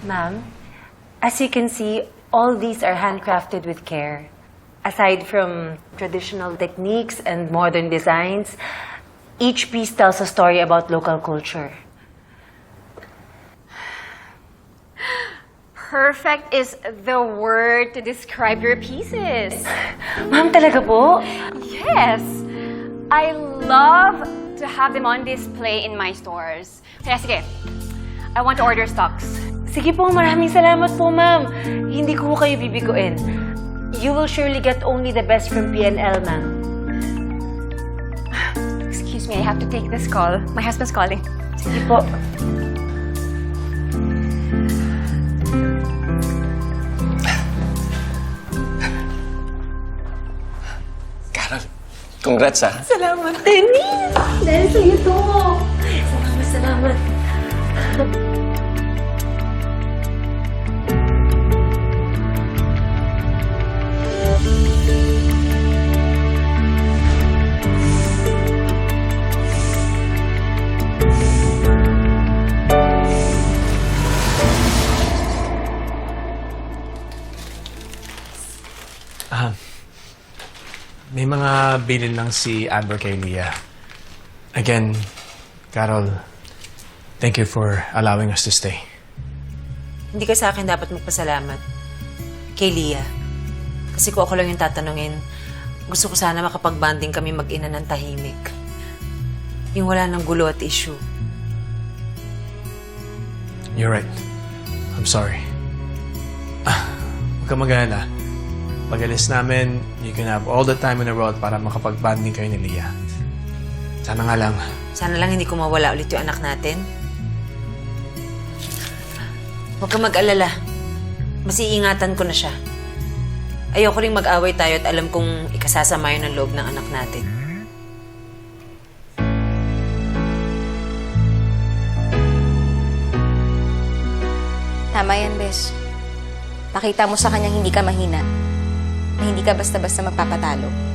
Ma'am, as you can see, all these are handcrafted with care. Aside from traditional techniques and modern designs, each piece tells a story about local culture. Perfect is the word to describe your pieces. Ma'am, talaga po? Yes! I love to have them on display in my stores. Kaya sige, I want to order stocks. Sige po, maraming salamat po, ma'am. Hindi ko kayo bibiguin. You will surely get only the best from PNL, ma'am. Excuse me, I have to take this call. My husband's calling. Sige po. Carol, congrats ah. Salamat, Dennis! Dahil sa'yo to. Salamat. May mga bilin lang si Amber kay Leah. Again, Carol, thank you for allowing us to stay. Hindi ka sa akin dapat magpasalamat. Kay Leah. Kasi kung ako lang yung tatanungin, gusto ko sana makapag-bonding kami mag-ina ng tahimik. Yung wala ng gulo at issue. You're right. I'm sorry. Huwag ka mag-alala. Pag-alis namin, you can have all the time in the world para makapag-bonding kayo ni Leah. Sana nga lang. Sana lang hindi ko mawala ulit yung anak natin. Huwag ka mag-alala. Mas iingatan ko na siya. Ayoko rin mag-away tayo at alam kong ikasasama yun ang loob ng anak natin. Tama yan, Bes. Pakita mo sa kanyang hindi ka mahina. Na hindi ka basta-basta magpapatalo.